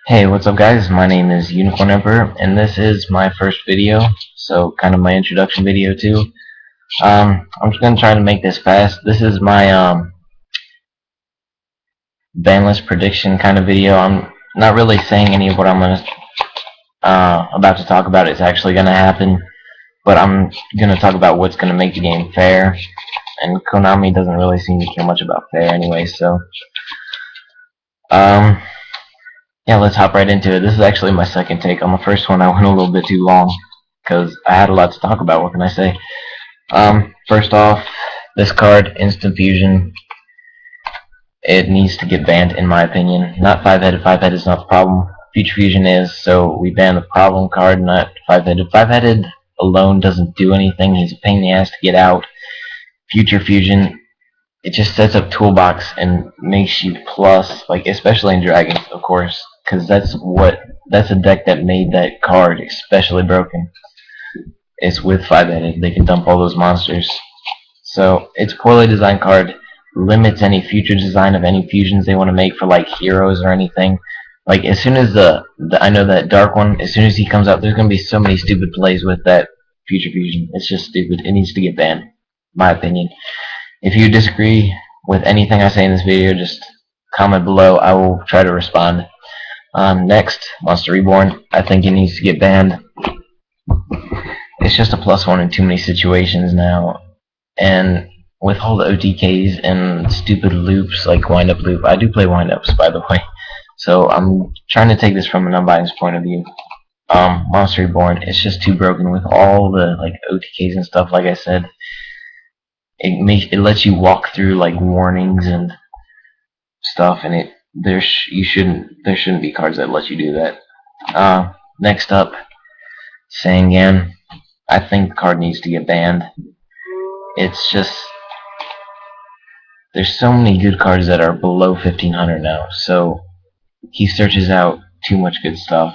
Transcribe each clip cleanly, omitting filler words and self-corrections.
Hey, what's up guys? My name is Unicorn Emperor, and this is my first video, so kind of my introduction video too. I'm just gonna try to make this fast. This is my Banlist prediction kind of video. I'm not really saying any of what I'm gonna about to talk about is actually gonna happen, but I'm gonna talk about what's gonna make the game fair. And Konami doesn't really seem to care much about fair anyway, so um, yeah, let's hop right into it. This is actually my second take. On the first one, I went a little bit too long because I had a lot to talk about. What can I say? First off, this card, Instant Fusion, it needs to get banned in my opinion. Not five-headed. Five-headed is not the problem. Future Fusion is, so we ban the problem card, not five-headed. Five-headed alone doesn't do anything. He's a pain in the ass to get out. Future Fusion, it just sets up toolbox and makes you plus, like especially in Dragons, of course, because that's a deck that made that card especially broken. It's with five-headed. They can dump all those monsters. So it's a poorly designed card. Limits any future design of any fusions they want to make for like heroes or anything. Like as soon as I know that dark one, as soon as he comes out, there's gonna be so many stupid plays with that future fusion. It's just stupid. It needs to get banned, my opinion. If you disagree with anything I say in this video, just comment below. I will try to respond. Next, Monster Reborn. I think it needs to get banned. It's just a +1 in too many situations now. And with all the OTKs and stupid loops like wind up loop, I do play wind ups by the way. So I'm trying to take this from an unbiased point of view. Monster Reborn, it's just too broken with all the like OTKs and stuff. Like I said, it lets you walk through like warnings and stuff, and there shouldn't be cards that let you do that. Next up, Sangan. I think the card needs to get banned. It's just there's so many good cards that are below 1500 now, so he searches out too much good stuff.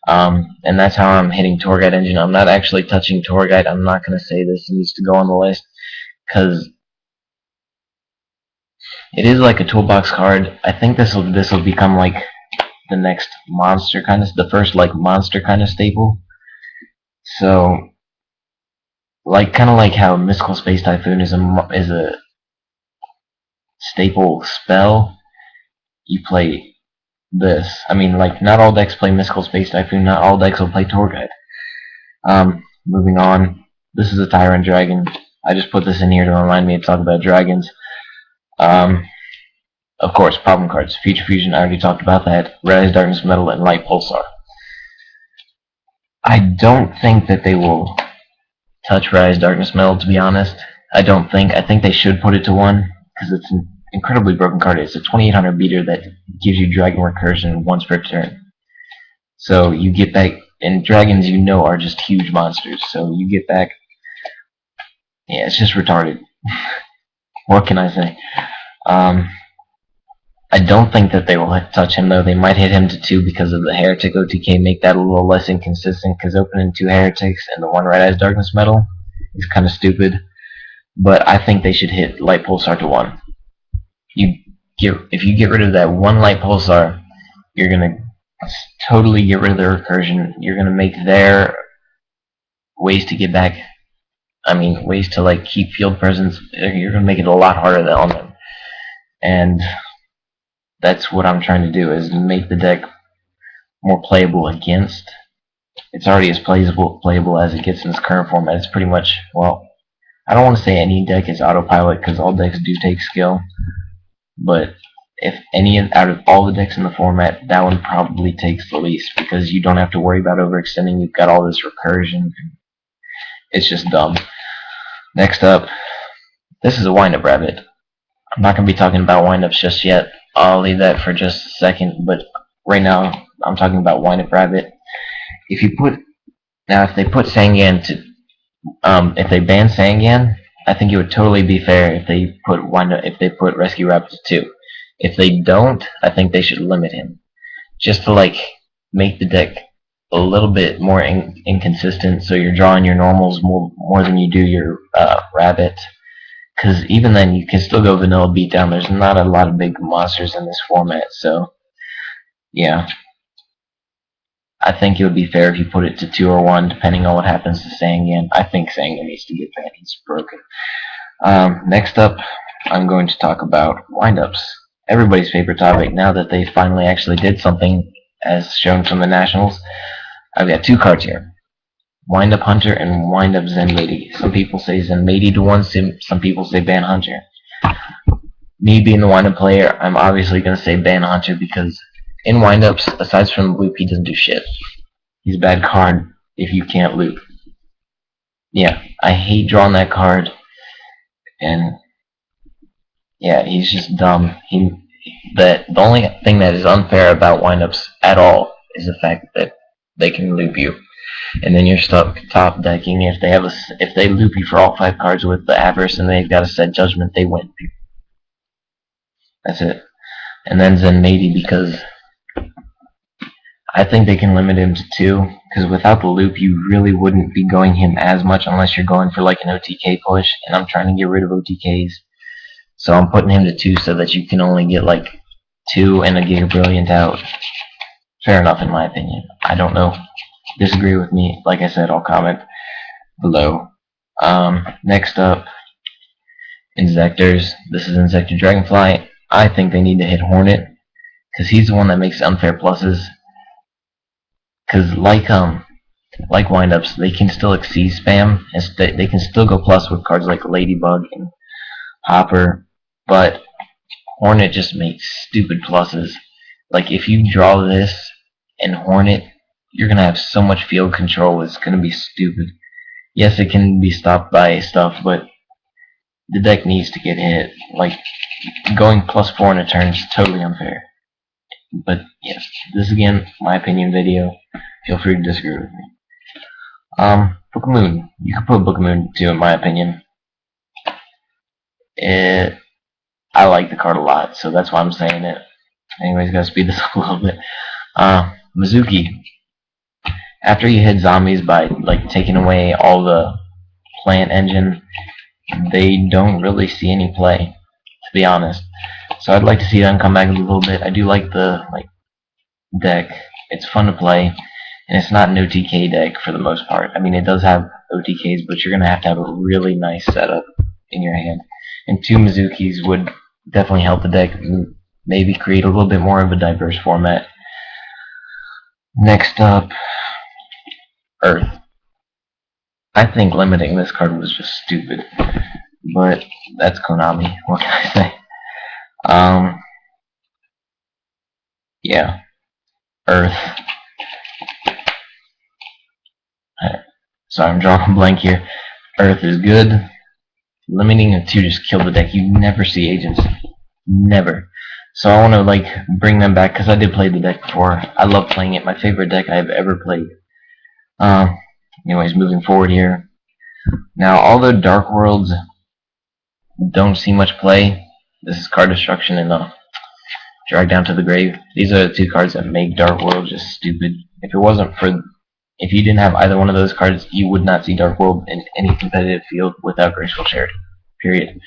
And that's how I'm hitting Tour Guide Engine. I'm not actually touching Tour Guide. I'm not going to say this needs to go on the list because it is like a toolbox card. I think this will become like the next monster kind of, the first like monster kind of staple. So like kind of like how Mystical Space Typhoon is a staple spell. You play this. I mean, like, not all decks play Mystical Space Typhoon, not all decks will play Tour Guide. Moving on. This is a Tyrant Dragon. I just put this in here to remind me to talk about dragons. Of course, problem cards. Future Fusion, I already talked about that. Rise, Darkness, Metal, and Light Pulsar. I don't think that they will touch Rise, Darkness, Metal, to be honest. I think they should put it to 1, because it's an incredibly broken card. It's a 2800 beater that gives you Dragon Recursion once per turn. So you get back, and dragons you know are just huge monsters, so you get back, yeah, it's just retarded. What can I say? I don't think that they will touch him, though. They might hit him to 2 because of the Heretic OTK, make that a little less inconsistent, because opening 2 Heretics and the one Red Eyes Darkness Metal is kind of stupid. But I think they should hit Light Pulsar to 1. If you get rid of that one Light Pulsar, you're going to totally get rid of their recursion. You're going to make their ways to get back, ways to like keep field presence, you're going to make it a lot harder on them. And that's what I'm trying to do, is make the deck more playable against. It's already as playable as it gets in its current format. It's pretty much, well, I don't want to say any deck is autopilot, because all decks do take skill. But if any out of all the decks in the format, that one probably takes the least, because you don't have to worry about overextending. You've got all this recursion. It's just dumb. Next up, this is a wind-up rabbit. I'm not going to be talking about wind-ups just yet. I'll leave that for just a second, but right now I'm talking about wind-up rabbit. If they put Sangan to, if they ban Sangan, I think it would totally be fair if they put Rescue Rabbit to 2. If they don't, I think they should limit him, just to like make the deck a little bit more inconsistent, so you're drawing your normals more than you do your rabbit. Because even then, you can still go vanilla beatdown. There's not a lot of big monsters in this format, so yeah. I think it would be fair if you put it to 2 or 1, depending on what happens to Sangan. I think Sangan needs to get banned. He's broken. Next up, I'm going to talk about windups. Everybody's favorite topic now that they finally actually did something, as shown from the Nationals. I've got 2 cards here. Windup Hunter and Windup Zen Lady. Some people say Zen Lady to 1, some people say ban Hunter. Me being the windup player, I'm obviously going to say ban Hunter because in windups, aside from loop, he doesn't do shit. He's a bad card if you can't loop. Yeah, I hate drawing that card, and yeah, he's just dumb. The only thing that is unfair about windups at all is the fact that they can loop you, and then you're stuck top decking. If they loop you for all 5 cards with the Avarice and they've got a set judgment, they win. That's it. And then Zen Lady, because I think they can limit him to 2, because without the loop, you really wouldn't be going him as much unless you're going for like an OTK push, and I'm trying to get rid of OTKs. So I'm putting him to 2 so that you can only get like 2 and a Giga Brilliant out. Fair enough in my opinion. I don't know. Disagree with me. Like I said, I'll comment below. Next up, Insectors. This is Insector Dragonfly. I think they need to hit Hornet, because he's the one that makes unfair pluses. Because like windups, they can still exceed spam, and they can still go plus with cards like Ladybug and Hopper, but Hornet just makes stupid pluses. Like if you draw this and Hornet, you're gonna have so much field control, it's gonna be stupid. Yes, it can be stopped by stuff, but the deck needs to get hit. Like going +4 in a turn is totally unfair. But yes, this is again my opinion video. Feel free to disagree with me. Book of Moon. You can put Book of Moon too, in my opinion. I like the card a lot, so that's why I'm saying it. Anyways, gotta speed this up a little bit. Mizuki. After you hit zombies by like taking away all the plant engine, they don't really see any play, to be honest. So I'd like to see them come back a little bit. I do like the deck. It's fun to play, and it's not an OTK deck for the most part. I mean, it does have OTKs, but you're gonna have to have a really nice setup in your hand. And 2 Mizukis would definitely help the deck maybe create a little bit more of a diverse format. Next up, Earth. I think limiting this card was just stupid, but that's Konami. What can I say? Yeah, Earth. Sorry, I'm drawing a blank here. Earth is good. Limiting it to just kill the deck. You never see agents. Never. So I want to bring them back because I did play the deck before. I love playing it. My favorite deck I've ever played. Anyways, moving forward here. Now, although Dark Worlds don't see much play, this is Card Destruction and Drag Down to the Grave. These are the 2 cards that make Dark World just stupid. If you didn't have either one of those cards, you would not see Dark World in any competitive field without Graceful Charity. Period.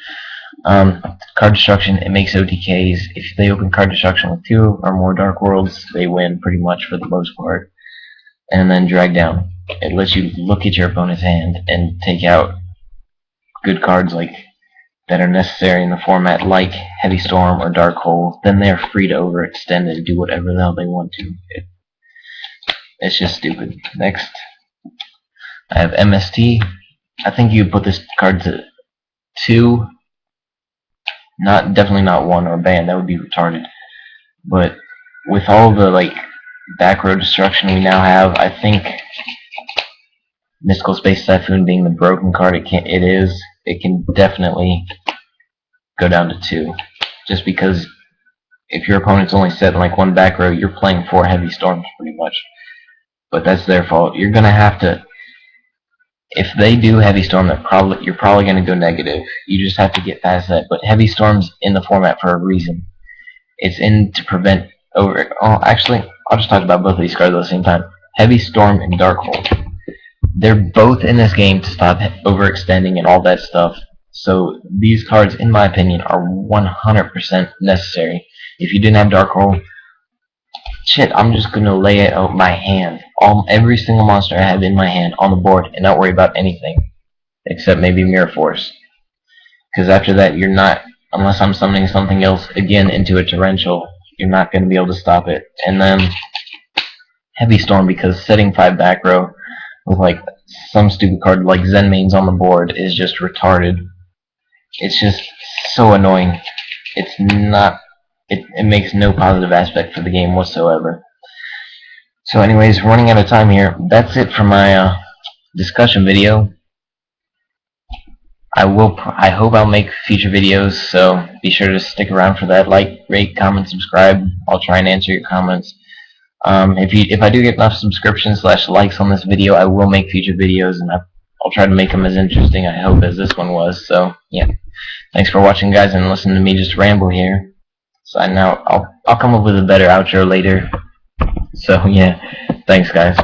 Card Destruction, it makes OTKs. If they open Card Destruction with 2 or more Dark Worlds, they win pretty much for the most part. And then Drag Down. It lets you look at your opponent's hand and take out good cards that are necessary in the format, like Heavy Storm or Dark Hole. Then they're free to overextend and do whatever the hell they want to. It's just stupid. Next, I have MST. I think you put this card to 2. Definitely not 1 or ban. That would be retarded. But with all the back row destruction we now have, I think Mystical Space Typhoon being the broken card it can definitely go down to 2. Just because if your opponent's only set in 1 back row, you're playing 4 Heavy Storms pretty much. But that's their fault. You're gonna have to. If they do Heavy Storm, you're probably gonna go negative. You just have to get past that. But Heavy Storm's in the format for a reason. It's in to prevent over. Oh, actually, I'll just talk about both of these cards at the same time. Heavy Storm and Dark Hole. They're both in this game to stop overextending and all that stuff. So these cards, in my opinion, are 100% necessary. If you didn't have Dark Hole, shit, I'm just gonna lay it out my hand, every single monster I have in my hand on the board, and not worry about anything except maybe Mirror Force. Because after that, you're not, unless I'm summoning something else again into a torrential, you're not gonna be able to stop it. And then Heavy Storm, because setting 5 back row with like some stupid card like Zen Mains on the board is just retarded. It's just so annoying. It's not. It makes no positive aspect for the game whatsoever. So, anyways, running out of time here. That's it for my discussion video. I hope I'll make future videos. So be sure to stick around for that. Like, rate, comment, subscribe. I'll try and answer your comments. If I do get enough subscriptions / likes on this video, I will make future videos, and I'll try to make them as interesting, I hope, as this one was. So yeah, thanks for watching, guys, and listening to me just ramble here. So now I'll come up with a better outro later. So yeah, thanks, guys.